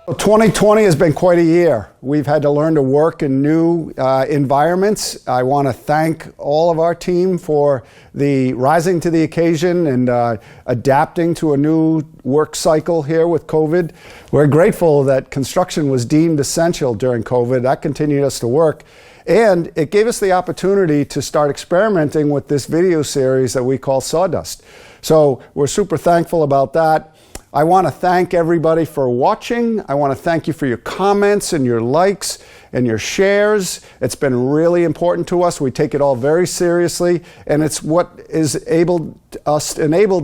2020 has been quite a year. We've had to learn to work in new environments. I want to thank all of our team for the rising to the occasion and adapting to a new work cycle here with COVID. We're grateful that construction was deemed essential during COVID. That continued us to work. And it gave us the opportunity to start experimenting with this video series that we call Sawdust. So we're super thankful about that. I want to thank everybody for watching. I want to thank you for your comments and your likes and your shares. It's been really important to us. We take it all very seriously, and it's what is enabled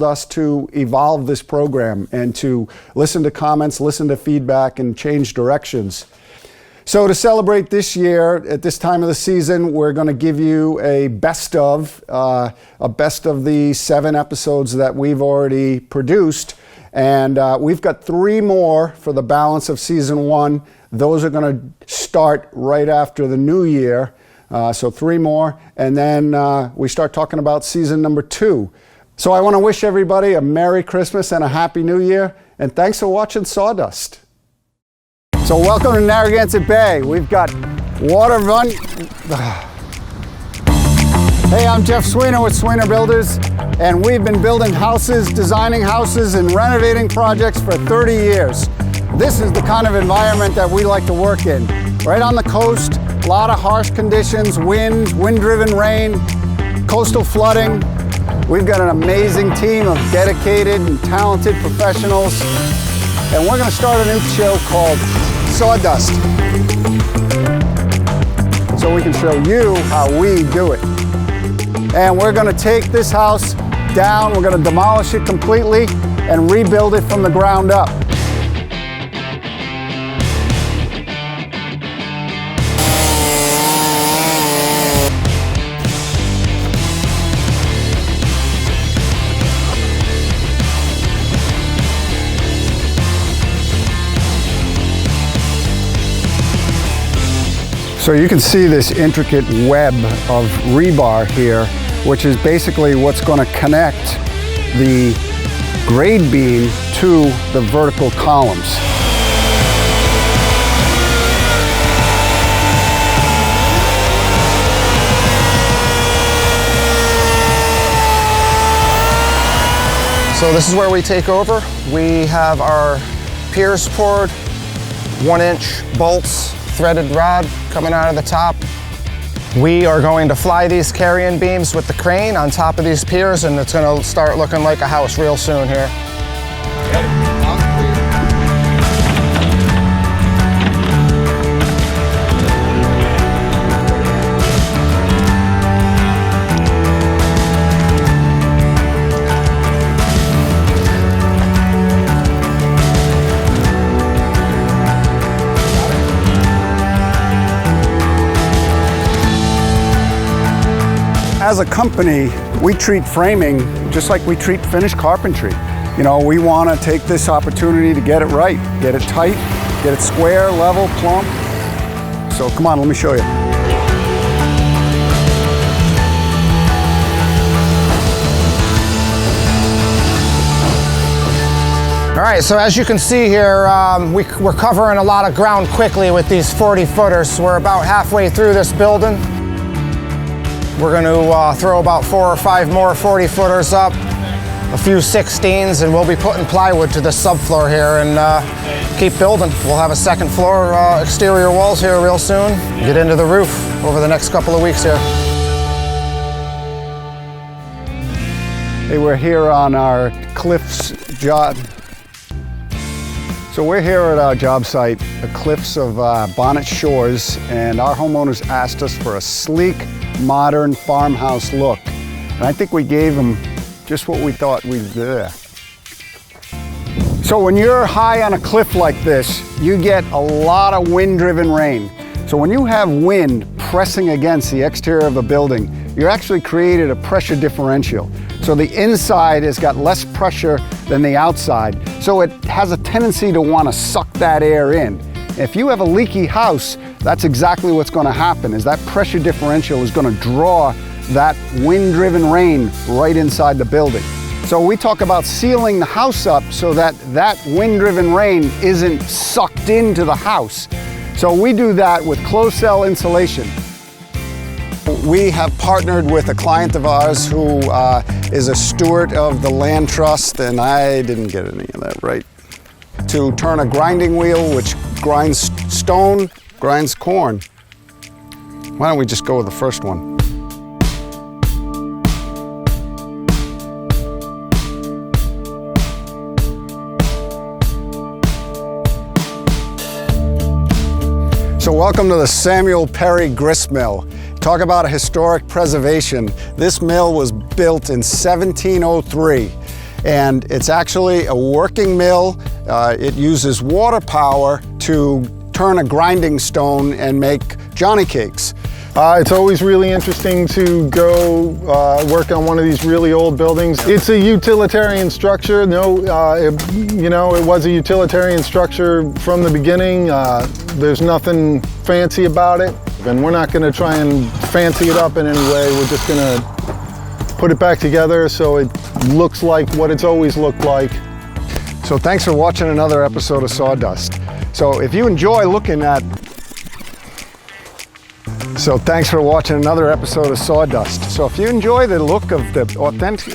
us to evolve this program and to listen to comments, listen to feedback, and change directions. So to celebrate this year, at this time of the season, we're going to give you a best of the 7 episodes that we've already produced. And we've got 3 more for the balance of season 1. Those are going to start right after the new year. So 3 more. And then we start talking about season number 2. So I want to wish everybody a Merry Christmas and a Happy New Year. And thanks for watching Sawdust. So welcome to Narragansett Bay. We've got water run. Hey, I'm Jeff Sweenor with Sweenor Builders, and we've been building houses, designing houses, and renovating projects for 30 years. This is the kind of environment that we like to work in. Right on the coast, a lot of harsh conditions, wind-driven rain, coastal flooding. We've got an amazing team of dedicated and talented professionals, and we're going to start a new show called Sawdust, so we can show you how we do it. And we're going to take this house down, we're going to demolish it completely and rebuild it from the ground up. So you can see this intricate web of rebar here, which is basically what's going to connect the grade beam to the vertical columns. So this is where we take over. We have our piers poured, 1-inch bolts, threaded rod coming out of the top. We are going to fly these carrying beams with the crane on top of these piers, and it's going to start looking like a house real soon here. As a company, we treat framing just like we treat finished carpentry. You know, we want to take this opportunity to get it right, get it tight, get it square, level, plumb. So come on, let me show you. All right, so as you can see here, we're covering a lot of ground quickly with these 40-footers. We're about halfway through this building. We're going to throw about 4 or 5 more 40-footers up, a few 16s, and we'll be putting plywood to the subfloor here and keep building. We'll have a second floor exterior walls here real soon. Get into the roof over the next couple of weeks here. Hey, we're here on our Cliffs job. So we're here at our job site, the Cliffs of Bonnet Shores, and our homeowners asked us for a sleek, modern farmhouse look. And I think we gave them just what we thought we'd do. So when you're high on a cliff like this, you get a lot of wind-driven rain. So when you have wind pressing against the exterior of a building, you're actually created a pressure differential. So the inside has got less pressure than the outside. So it has a tendency to want to suck that air in. If you have a leaky house, that's exactly what's going to happen, is that pressure differential is going to draw that wind-driven rain right inside the building. So we talk about sealing the house up so that that wind-driven rain isn't sucked into the house. So we do that with closed cell insulation. We have partnered with a client of ours who is a steward of the land trust, and I didn't get any of that right, to turn a grinding wheel which grinds stone, grinds corn. Why don't we just go with the first one? So welcome to the Samuel Perry Grist Mill. Talk about a historic preservation. This mill was built in 1703, and it's actually a working mill. It uses water power to turn a grinding stone and make Johnny cakes. It's always really interesting to go work on one of these really old buildings. It's a utilitarian structure. It was a utilitarian structure from the beginning. There's nothing fancy about it, and we're not going to try and fancy it up in any way. We're just going to put it back together so it looks like what it's always looked like. So thanks for watching another episode of Sawdust. So if you enjoy looking at thanks for watching another episode of Sawdust. So if you enjoy the look of the authentic...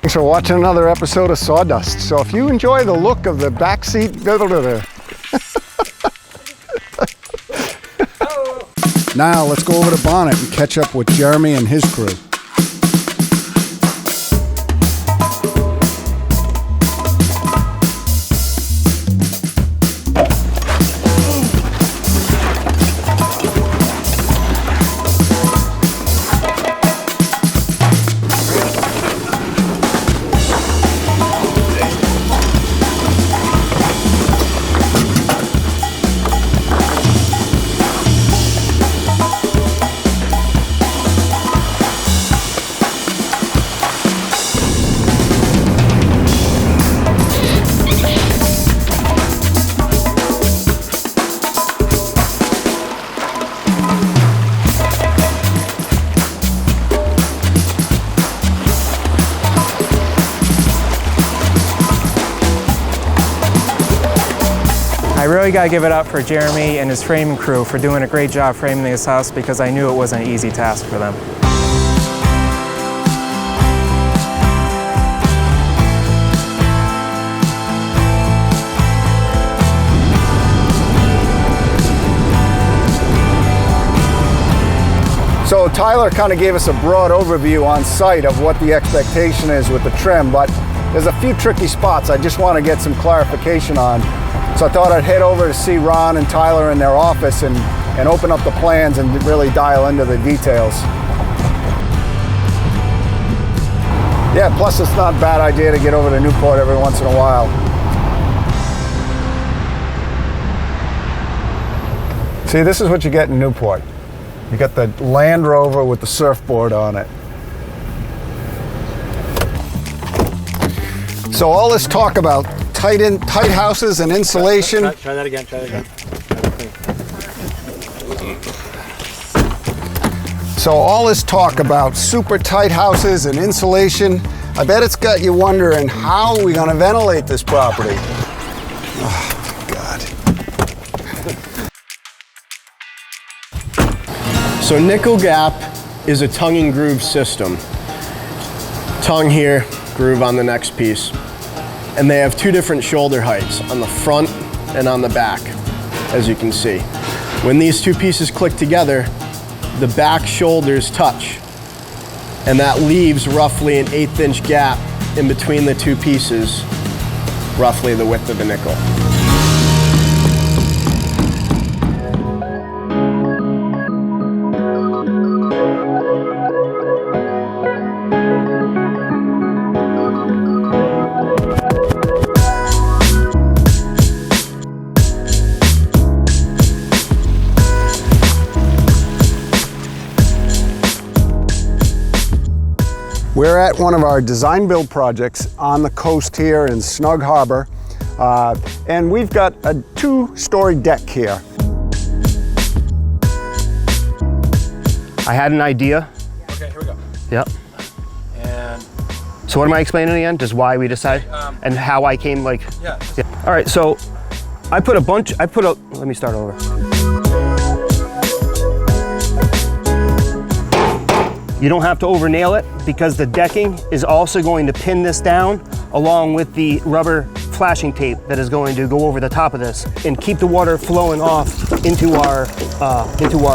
Thanks for watching another episode of Sawdust. So if you enjoy the look of the backseat... Now let's go over to Bonnet and catch up with Jeremie and his crew. I really got to give it up for Jeremie and his framing crew for doing a great job framing this house, because I knew it wasn't an easy task for them. So Tyler kind of gave us a broad overview on site of what the expectation is with the trim, but there's a few tricky spots I just want to get some clarification on. So I thought I'd head over to see Ron and Tyler in their office and open up the plans and really dial into the details. Yeah, plus it's not a bad idea to get over to Newport every once in a while. See, this is what you get in Newport. You got the Land Rover with the surfboard on it. So all this talk about tight houses and insulation. Try that again, try that again. So all this talk about super tight houses and insulation, I bet it's got you wondering, how are we gonna ventilate this property? Oh, God. So nickel gap is a tongue and groove system. Tongue here, groove on the next piece. And they have two different shoulder heights, on the front and on the back, as you can see. When these two pieces click together, the back shoulders touch, and that leaves roughly an 1/8 inch gap in between the two pieces, roughly the width of a nickel. We're at one of our design build projects on the coast here in Snug Harbor, and we've got a 2-story deck here. I had an idea. Okay, here we go. Yep. And So what am I explaining again? Just why we decided and how I came like. Yeah. All right. So I put a bunch. Let me start over. You don't have to over nail it because the decking is also going to pin this down along with the rubber flashing tape that is going to go over the top of this and keep the water flowing off into our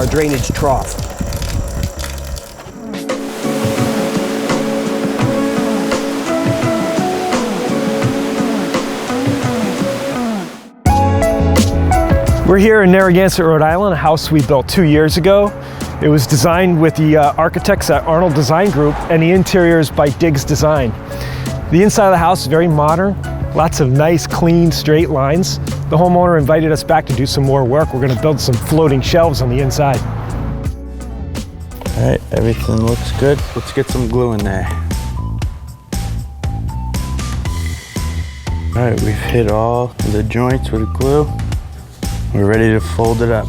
drainage trough. We're here in Narragansett, Rhode Island, a house we built 2 years ago. It was designed with the architects at Arnold Design Group, and the interior is by Diggs Design. The inside of the house is very modern, lots of nice, clean, straight lines. The homeowner invited us back to do some more work. We're going to build some floating shelves on the inside. All right, everything looks good. Let's get some glue in there. All right, we've hit all the joints with glue. We're ready to fold it up.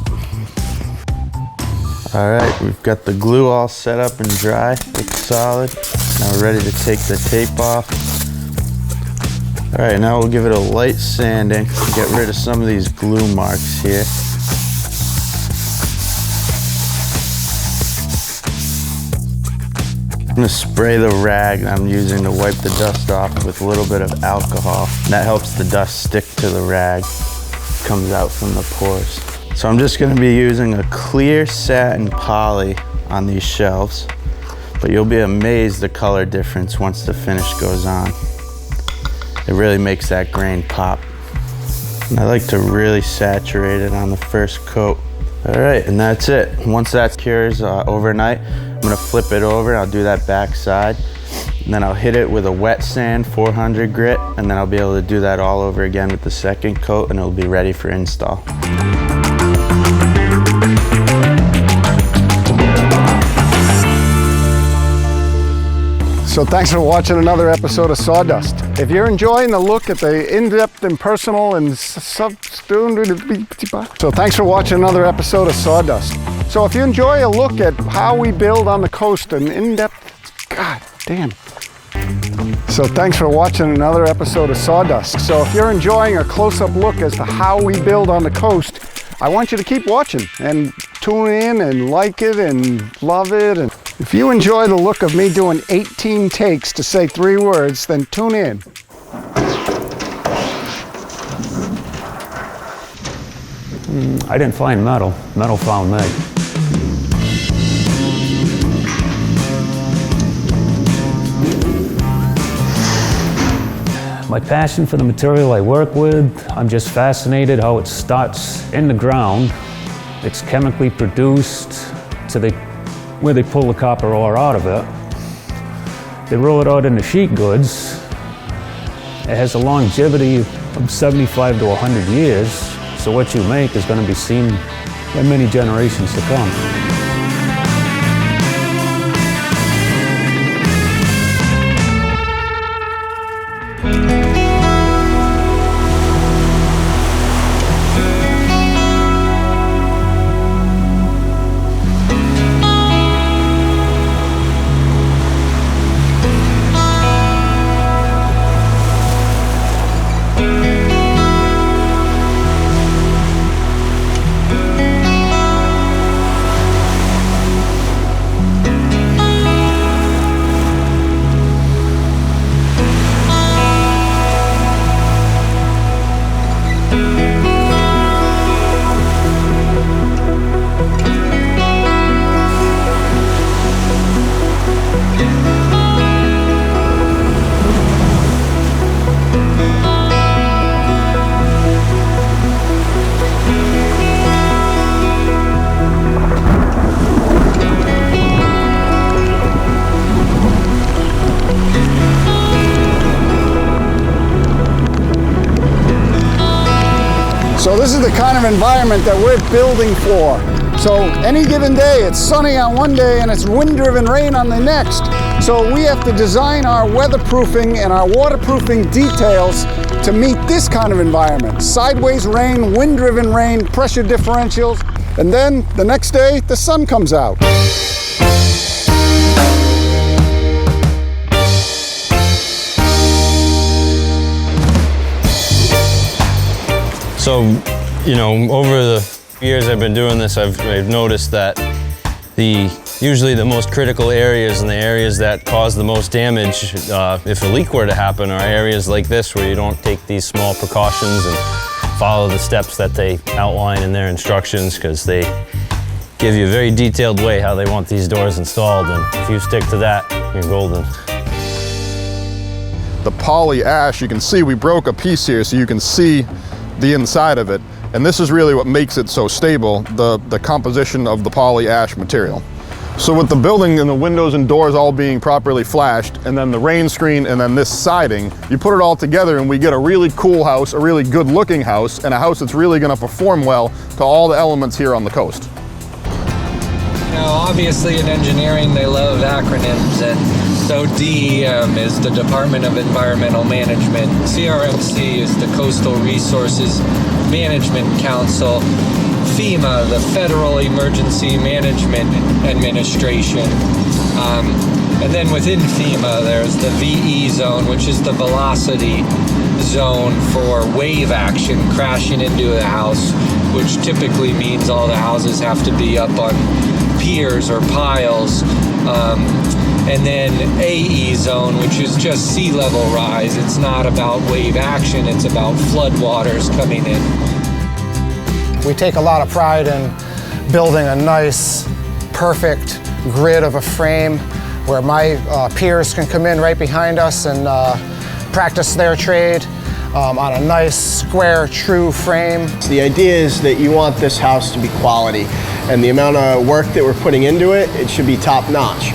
All right, we've got the glue all set up and dry. Looks solid. Now we're ready to take the tape off. All right, now we'll give it a light sanding to get rid of some of these glue marks here. I'm gonna spray the rag that I'm using to wipe the dust off with a little bit of alcohol. That helps the dust stick to the rag. Comes out from the pores. So I'm just gonna be using a clear satin poly on these shelves, but you'll be amazed the color difference once the finish goes on. It really makes that grain pop. And I like to really saturate it on the first coat. All right, and that's it. Once that cures overnight, I'm gonna flip it over, I'll do that back side, and then I'll hit it with a wet sand 400 grit, and then I'll be able to do that all over again with the second coat, and it'll be ready for install. So thanks for watching another episode of Sawdust. If you're enjoying the look at the in-depth and personal and so thanks for watching another episode of Sawdust. So if you enjoy a look at how we build on the coast and in-depth, god damn. So thanks for watching another episode of Sawdust. So if you're enjoying a close-up look as to how we build on the coast, I want you to keep watching and tune in and like it and love it. And if you enjoy the look of me doing 18 takes to say 3 words, then tune in. I didn't find metal. Metal found me. My passion for the material I work with, I'm just fascinated how it starts in the ground. It's chemically produced to where they pull the copper ore out of it. They roll it out into sheet goods. It has a longevity of 75 to 100 years, so what you make is going to be seen by many generations to come. So this is the kind of environment that we're building for. So any given day, it's sunny on one day and it's wind-driven rain on the next. So we have to design our weatherproofing and our waterproofing details to meet this kind of environment. Sideways rain, wind-driven rain, pressure differentials, and then the next day, the sun comes out. So, you know, over the years I've been doing this, I've noticed that usually the most critical areas and the areas that cause the most damage, if a leak were to happen, are areas like this where you don't take these small precautions and follow the steps that they outline in their instructions, because they give you a very detailed way how they want these doors installed, and if you stick to that, you're golden. The poly ash, you can see we broke a piece here so you can see the inside of it, and this is really what makes it so stable, the composition of the poly ash material. So with the building and the windows and doors all being properly flashed, and then the rain screen and then this siding, you put it all together and we get a really cool house, a really good looking house, and a house that's really going to perform well to all the elements here on the coast. Now, obviously in engineering they love acronyms, and so DEM is the Department of Environmental Management, CRMC is the Coastal Resources Management Council, FEMA, the Federal Emergency Management Administration, and then within FEMA there's the VE zone, which is the velocity zone for wave action crashing into a house, which typically means all the houses have to be up on piers or piles, and then AE zone, which is just sea level rise. It's not about wave action, it's about floodwaters coming in. We take a lot of pride in building a nice, perfect grid of a frame where my peers can come in right behind us and practice their trade on a nice, square, true frame. The idea is that you want this house to be quality, and the amount of work that we're putting into it, it should be top-notch.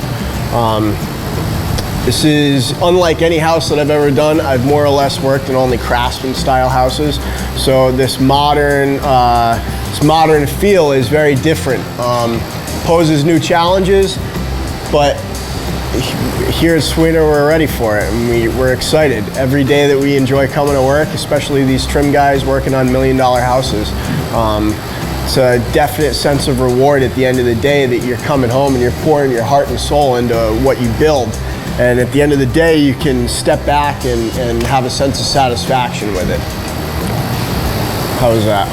This is unlike any house that I've ever done. I've more or less worked in only craftsman style houses. So this modern feel is very different. Poses new challenges, but here at Sweenor we're ready for it, and we're excited. Every day that we enjoy coming to work, especially these trim guys working on $1 million houses. It's a definite sense of reward at the end of the day that you're coming home and you're pouring your heart and soul into what you build. And at the end of the day, you can step back and have a sense of satisfaction with it. How's that?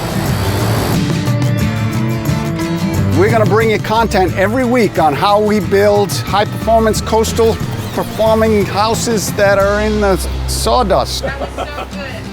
We're going to bring you content every week on how we build high-performance coastal performing houses that are in the sawdust. That was so good.